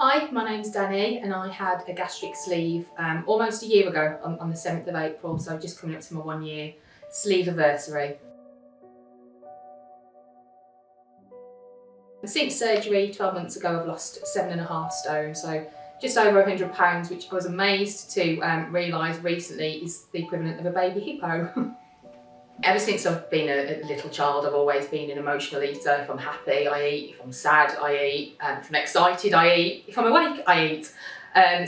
Hi, my name's Dannii and I had a gastric sleeve almost a year ago on the 7th of April, so just coming up to my 1 year sleeve anniversary. Since surgery 12 months ago I've lost 7.5 stone, so just over £100, which I was amazed to realise recently is the equivalent of a baby hippo. Ever since I've been a little child, I've always been an emotional eater. If I'm happy, I eat. If I'm sad, I eat. If I'm excited, I eat. If I'm awake, I eat.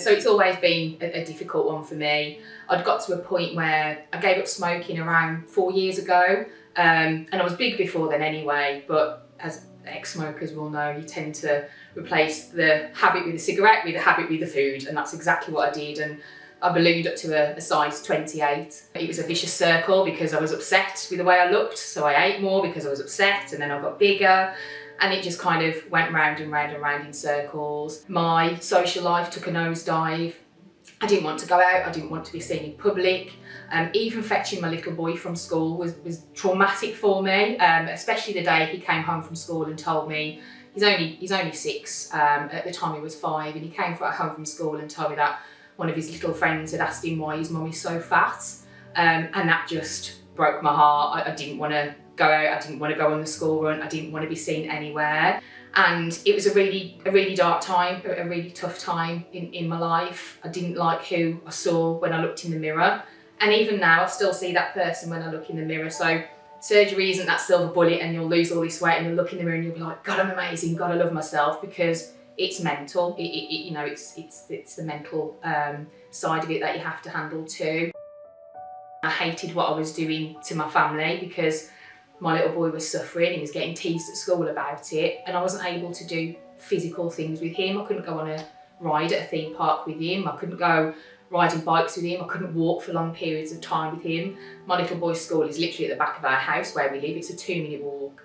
So it's always been a difficult one for me. I'd got to a point where I gave up smoking around 4 years ago, and I was big before then anyway, but as ex-smokers will know, you tend to replace the habit with the cigarette with the habit with the food, and that's exactly what I did. And I ballooned up to a size 28. It was a vicious circle because I was upset with the way I looked, so I ate more because I was upset, and then I got bigger, and it just kind of went round and round and round in circles. My social life took a nosedive. I didn't want to go out, I didn't want to be seen in public. Even fetching my little boy from school was traumatic for me, especially the day he came home from school and told me, he's only 6, at the time he was 5, and he came home from school and told me that one of his little friends had asked him why his mum is so fat, and that just broke my heart. I didn't want to go out, I didn't want to go on the school run, I didn't want to be seen anywhere. And it was a really dark time, a really tough time in my life. I didn't like who I saw when I looked in the mirror. And even now, I still see that person when I look in the mirror. So surgery isn't that silver bullet and you'll lose all this weight and you'll look in the mirror and you'll be like, God, I'm amazing, God, I love myself, because it's mental. You know, it's the mental side of it that you have to handle too. I hated what I was doing to my family because my little boy was suffering, he was getting teased at school about it, and I wasn't able to do physical things with him. I couldn't go on a ride at a theme park with him, I couldn't go riding bikes with him, I couldn't walk for long periods of time with him. My little boy's school is literally at the back of our house where we live, it's a 2-minute walk.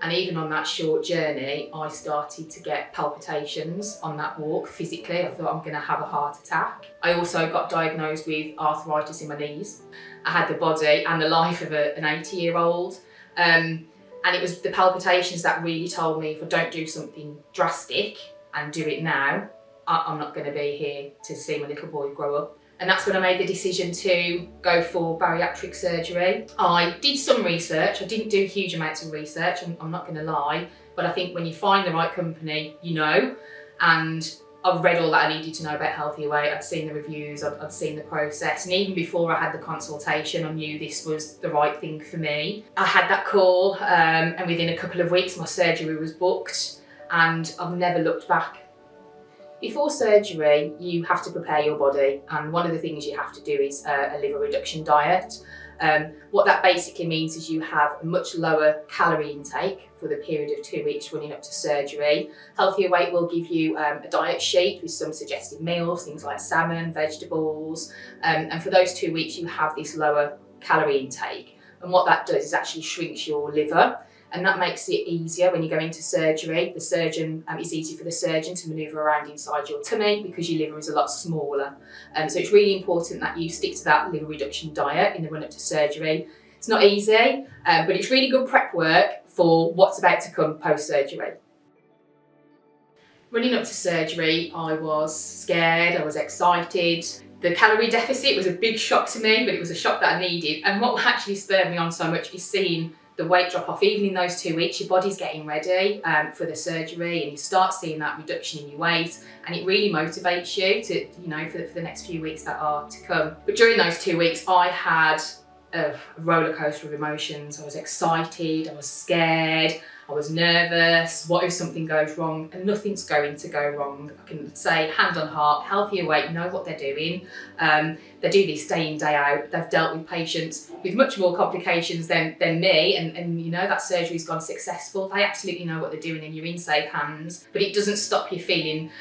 And even on that short journey, I started to get palpitations on that walk physically. I thought I'm going to have a heart attack. I also got diagnosed with arthritis in my knees. I had the body and the life of an 80-year-old. And it was the palpitations that really told me if I don't do something drastic and do it now, I'm not going to be here to see my little boy grow up. And that's when I made the decision to go for bariatric surgery. I did some research. I didn't do huge amounts of research, I'm not going to lie, but I think when you find the right company, you know, and I've read all that I needed to know about Healthier Weight. I'd seen the reviews, I'd seen the process, and even before I had the consultation, I knew this was the right thing for me. I had that call, and within a couple of weeks my surgery was booked, and I've never looked back. Before surgery, you have to prepare your body, and one of the things you have to do is a liver reduction diet. What that basically means is you have a much lower calorie intake for the period of 2 weeks running up to surgery. Healthier Weight will give you a diet sheet with some suggested meals, things like salmon, vegetables, and for those 2 weeks you have this lower calorie intake. And what that does is actually shrinks your liver, and that makes it easier when you go into surgery. The surgeon, it's easy for the surgeon to manoeuvre around inside your tummy because your liver is a lot smaller. So it's really important that you stick to that liver reduction diet in the run-up to surgery. It's not easy, but it's really good prep work for what's about to come post-surgery. Running up to surgery, I was scared, I was excited. The calorie deficit was a big shock to me, but it was a shock that I needed. And what actually spurred me on so much is seeing the weight drop off. Even in those 2 weeks, your body's getting ready for the surgery, and you start seeing that reduction in your weight, and it really motivates you to, you know, for the next few weeks that are to come. But during those 2 weeks, I had a roller coaster of emotions. I was excited, I was scared, I was nervous. What if something goes wrong? And nothing's going to go wrong. I can say, hand on heart, Healthier Weight know what they're doing. They do this day in, day out. They've dealt with patients with much more complications than me, and you know, that surgery's gone successful. They absolutely know what they're doing, and you're in safe hands. But it doesn't stop you feeling,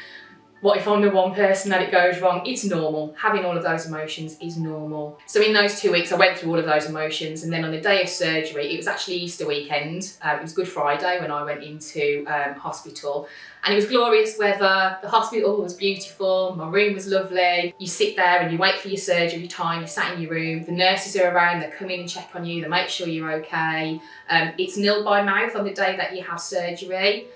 what if I'm the one person that it goes wrong? It's normal. Having all of those emotions is normal. So in those 2 weeks, I went through all of those emotions, and then on the day of surgery, it was actually Easter weekend. It was Good Friday when I went into hospital, and it was glorious weather. The hospital was beautiful. My room was lovely. You sit there and you wait for your surgery time. You sat in your room. The nurses are around. They come in and check on you. They make sure you're okay. It's nil by mouth on the day that you have surgery,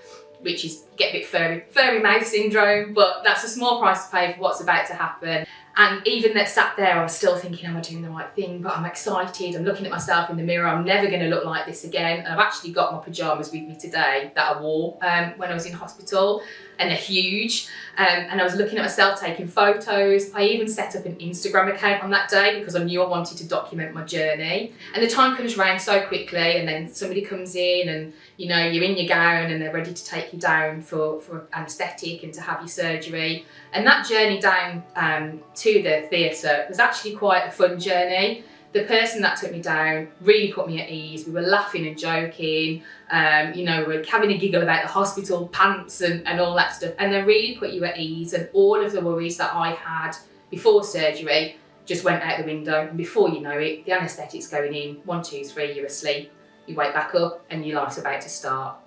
which is get a bit furry mouth syndrome, but that's a small price to pay for what's about to happen. And even that sat there, I was still thinking, am I doing the right thing? But I'm excited, I'm looking at myself in the mirror, I'm never going to look like this again. And I've actually got my pyjamas with me today that I wore when I was in hospital, and they're huge. And I was looking at myself taking photos. I even set up an Instagram account on that day because I knew I wanted to document my journey. And the time comes round so quickly, and then somebody comes in and, you know, you're in your gown and they're ready to take you down for anaesthetic and to have your surgery. And that journey down to the theatre was actually quite a fun journey. The person that took me down really put me at ease. We were laughing and joking, you know, we were having a giggle about the hospital pants and all that stuff. And they really put you at ease, and all of the worries that I had before surgery just went out the window. And before you know it, the anaesthetic's going in, 1, 2, 3, you're asleep. You wake back up and your life's about to start.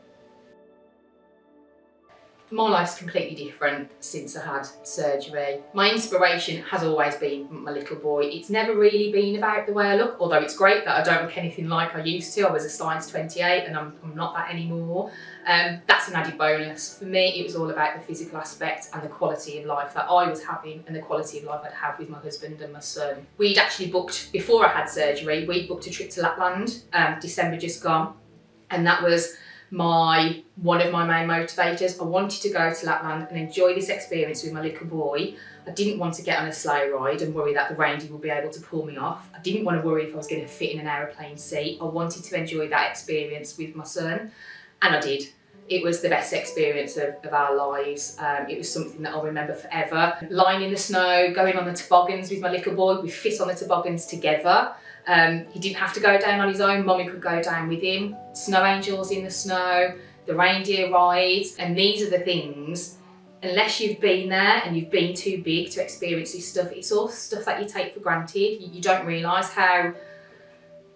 My life's completely different since I had surgery. My inspiration has always been my little boy. It's never really been about the way I look, although it's great that I don't look anything like I used to. I was a size 28 and I'm not that anymore. That's an added bonus. For me, it was all about the physical aspect and the quality of life that I was having and the quality of life I'd have with my husband and my son. We'd actually booked, before I had surgery, we'd booked a trip to Lapland, December just gone, and that was one of my main motivators. I wanted to go to Lapland and enjoy this experience with my little boy. I didn't want to get on a sleigh ride and worry that the reindeer would be able to pull me off. I didn't want to worry if I was going to fit in an aeroplane seat. I wanted to enjoy that experience with my son, and I did. It was the best experience of our lives. It was something that I'll remember forever. Lying in the snow, going on the toboggans with my little boy. We fit on the toboggans together. He didn't have to go down on his own, Mummy could go down with him. Snow angels in the snow, the reindeer rides, and these are the things, unless you've been there and you've been too big to experience this stuff, it's all stuff that you take for granted. You don't realise how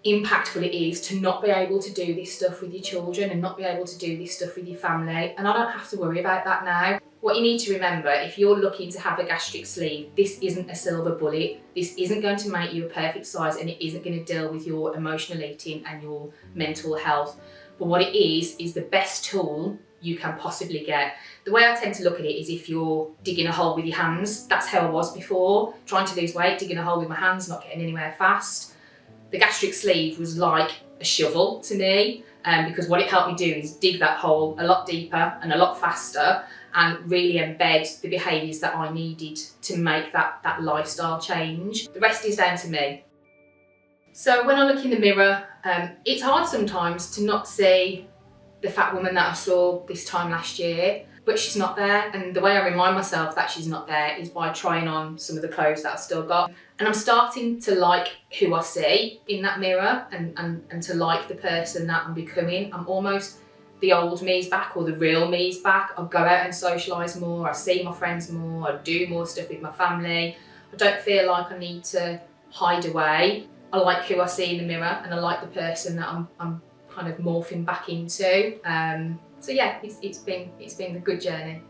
impactful it is to not be able to do this stuff with your children and not be able to do this stuff with your family, and I don't have to worry about that now. What you need to remember, if you're looking to have a gastric sleeve, this isn't a silver bullet. This isn't going to make you a perfect size, and it isn't going to deal with your emotional eating and your mental health. But what it is the best tool you can possibly get. The way I tend to look at it is if you're digging a hole with your hands. That's how I was before, trying to lose weight, digging a hole with my hands, not getting anywhere fast. The gastric sleeve was like a shovel to me, because what it helped me do is dig that hole a lot deeper and a lot faster, and really embed the behaviours that I needed to make that lifestyle change. The rest is down to me. So when I look in the mirror, it's hard sometimes to not see the fat woman that I saw this time last year, but she's not there. And the way I remind myself that she's not there is by trying on some of the clothes that I've still got. And I'm starting to like who I see in that mirror, and to like the person that I'm becoming. I'm almost, the old me's back, or the real me's back. I go out and socialise more, I see my friends more, I do more stuff with my family. I don't feel like I need to hide away. I like who I see in the mirror, and I like the person that I'm kind of morphing back into. So yeah, it's been a good journey.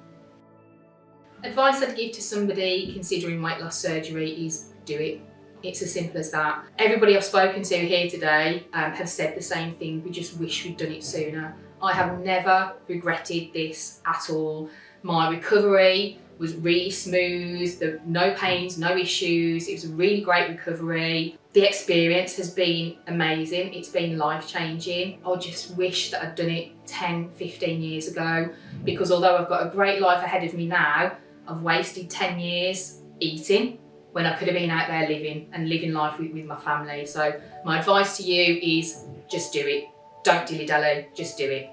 Advice I'd give to somebody considering weight loss surgery is do it. It's as simple as that. Everybody I've spoken to here today have said the same thing. We just wish we'd done it sooner. I have never regretted this at all. My recovery was really smooth, no pains, no issues. It was a really great recovery. The experience has been amazing. It's been life-changing. I just wish that I'd done it 10, 15 years ago, because although I've got a great life ahead of me now, I've wasted 10 years eating when I could have been out there living life with my family. So my advice to you is just do it. Don't dilly-dally, just do it.